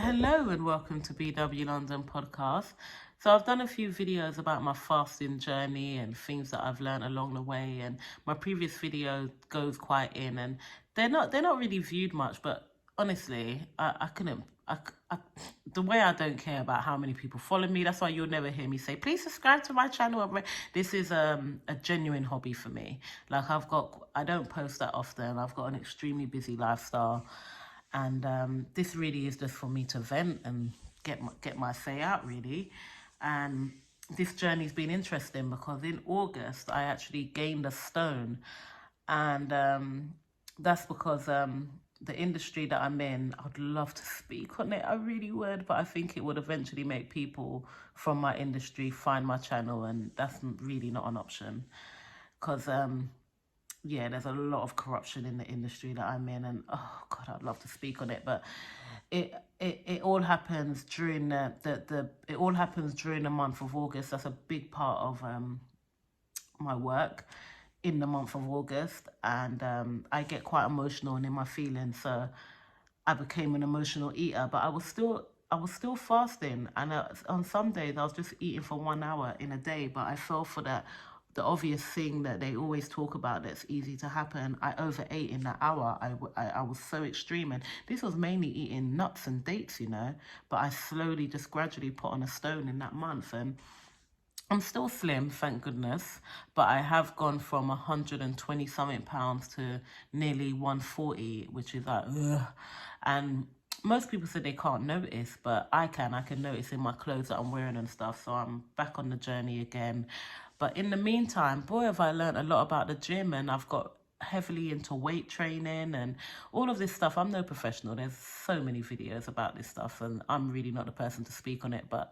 Hello and welcome to BW London podcast. So I've done a few videos about my fasting journey and things that I've learned along the way, and my previous video goes quite in, and they're not really viewed much, but honestly, I couldn't I the way I don't care about how many people follow me. That's why you'll never hear me say please subscribe to my channel. This is a genuine hobby for me. Like I don't post that often. I've got an extremely busy lifestyle, and this really is just for me to vent and get my say out, really. And this journey's been interesting because in August I actually gained a stone, and that's because the industry that I'm in, I'd love to speak on it, I really would, but I think it would eventually make people from my industry find my channel, and that's really not an option because yeah, there's a lot of corruption in the industry that I'm in, and oh God, I'd love to speak on it, but it all happens during it all happens during the month of August. That's a big part of my work in the month of August, and I get quite emotional and in my feelings, so I became an emotional eater, but I was still fasting, and on some days I was just eating for 1 hour in a day, but I fell for the obvious thing that they always talk about that's easy to happen. I overate in that hour. I was so extreme, and this was mainly eating nuts and dates, but I slowly, just gradually put on a stone in that month, and I'm still slim, thank goodness, but I have gone from 120 something pounds to nearly 140, which is like, ugh. And most people say they can't notice, but I can notice in my clothes that I'm wearing and stuff. So I'm back on the journey again. But in the meantime, boy, have I learned a lot about the gym, and I've got heavily into weight training and all of this stuff. I'm no professional. There's so many videos about this stuff, and I'm really not the person to speak on it, but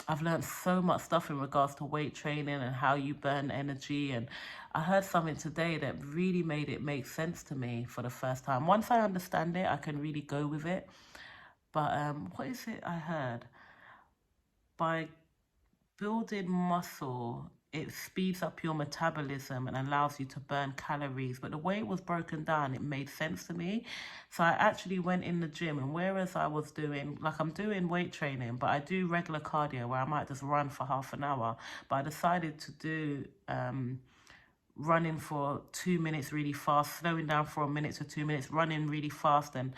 I've learned so much stuff in regards to weight training and how you burn energy. And I heard something today that really made it make sense to me for the first time. Once I understand it, I can really go with it. But what is it I heard? By building muscle, it speeds up your metabolism and allows you to burn calories. But the way it was broken down, it made sense to me. So I actually went in the gym, and whereas I was doing, like, I'm doing weight training, but I do regular cardio where I might just run for half an hour. But I decided to do running for 2 minutes really fast, slowing down for a minute to 2 minutes, running really fast, and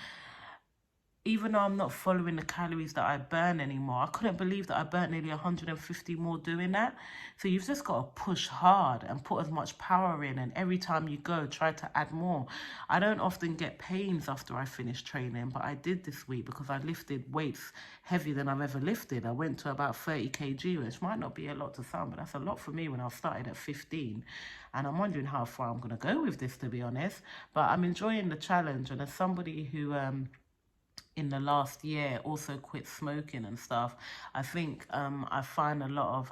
even though I'm not following the calories that I burn anymore, I couldn't believe that I burnt nearly 150 more doing that. So you've just got to push hard and put as much power in, and every time you go, try to add more. I don't often get pains after I finish training, but I did this week because I lifted weights heavier than I've ever lifted. I went to about 30 kg, which might not be a lot to some, but that's a lot for me when I started at 15. And I'm wondering how far I'm going to go with this, to be honest. But I'm enjoying the challenge, and as somebody who in the last year also quit smoking and stuff, I think I find a lot of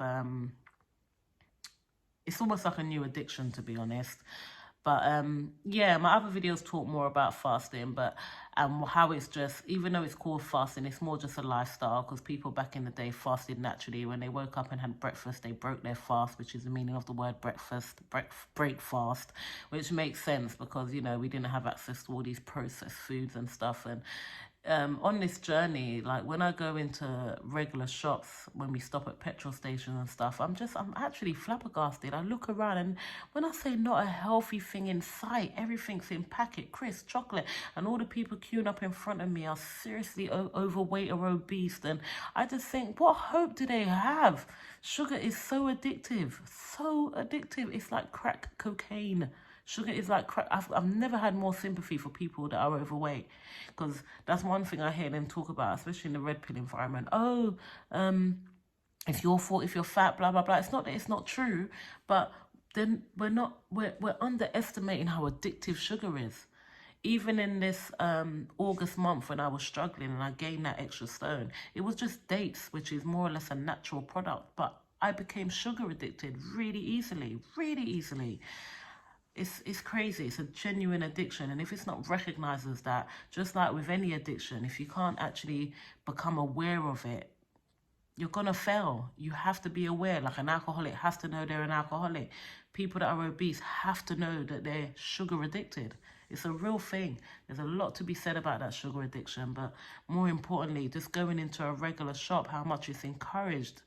it's almost like a new addiction, to be honest. But yeah, my other videos talk more about fasting, but how it's just, even though it's called fasting, it's more just a lifestyle, because people back in the day fasted naturally. When they woke up and had breakfast, they broke their fast, which is the meaning of the word breakfast, break fast, which makes sense because, we didn't have access to all these processed foods and stuff. And on this journey, like when I go into regular shops, when we stop at petrol stations and stuff, I'm actually flabbergasted. I look around, and when I say not a healthy thing in sight, everything's in packet, crisp, chocolate, and all the people queuing up in front of me are seriously overweight or obese. And I just think, what hope do they have? Sugar is so addictive, so addictive. It's like crack cocaine. Sugar is like crack. I've never had more sympathy for people that are overweight, because that's one thing I hear them talk about, especially in the red pill environment. Oh, if you're fat, blah blah blah. It's not that it's not true, but then we're underestimating how addictive sugar is. Even in this August month when I was struggling and I gained that extra stone, it was just dates, which is more or less a natural product, but I became sugar addicted really easily, really easily. It's crazy. It's a genuine addiction, and if it's not recognized as that, just like with any addiction, if you can't actually become aware of it, you're gonna fail. You have to be aware. Like an alcoholic has to know they're an alcoholic. People that are obese have to know that they're sugar addicted. It's a real thing. There's a lot to be said about that sugar addiction, but more importantly, just going into a regular shop, how much it's encouraged.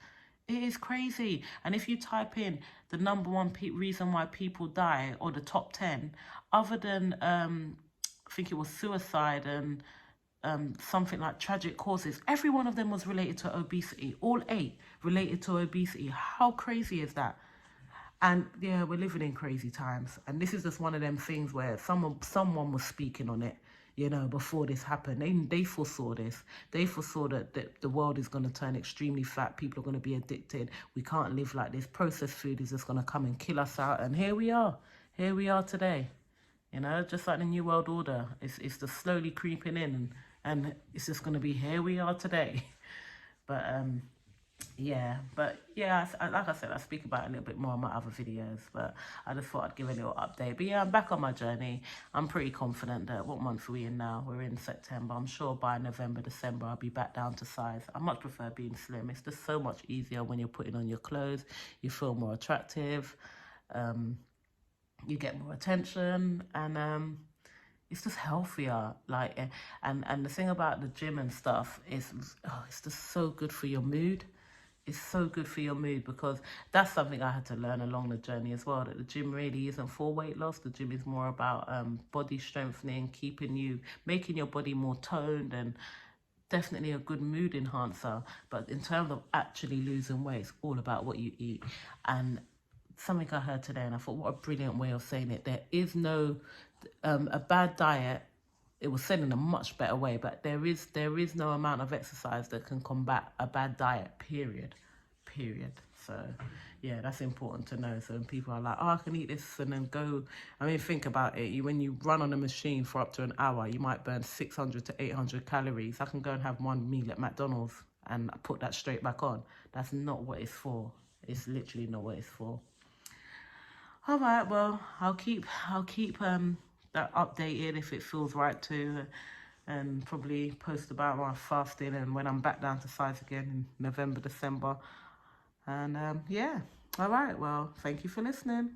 It is crazy. And if you type in the number one reason why people die, or the top 10, other than I think it was suicide and something like tragic causes, every one of them was related to obesity. All 8 related to obesity. How crazy is that? And yeah, we're living in crazy times. And this is just one of them things where someone was speaking on it, you know, before this happened. They foresaw this. They foresaw that the world is going to turn extremely fat. People are going to be addicted. We can't live like this. Processed food is just going to come and kill us out. And here we are. Here we are today. You know, just like the New World Order. It's just slowly creeping in. And it's just going to be here we are today. But yeah, like I said, I speak about it a little bit more in my other videos, but I just thought I'd give a little update. But yeah, I'm back on my journey. I'm pretty confident that, what month are we in now? We're in September. I'm sure by November, December, I'll be back down to size. I much prefer being slim. It's just so much easier when you're putting on your clothes. You feel more attractive. You get more attention, and it's just healthier. Like, and the thing about the gym and stuff is, it's just so good for your mood. It's so good for your mood, because that's something I had to learn along the journey as well, that the gym really isn't for weight loss. The gym is more about body strengthening, making your body more toned, and definitely a good mood enhancer. But in terms of actually losing weight, it's all about what you eat. And something I heard today, and I thought, what a brilliant way of saying it. There is no a bad diet. It was said in a much better way, but there is no amount of exercise that can combat a bad diet, period. So yeah, that's important to know. So when people are like, oh, I can eat this and then go, I mean, think about it. When you run on a machine for up to an hour, you might burn 600 to 800 calories. I can go and have one meal at McDonald's and put that straight back on. That's not what it's for. It's literally not what it's for. All right, well, I'll keep that updated if it feels right to, and probably post about my fasting and when I'm back down to size again in November, December. And yeah, all right, well, thank you for listening.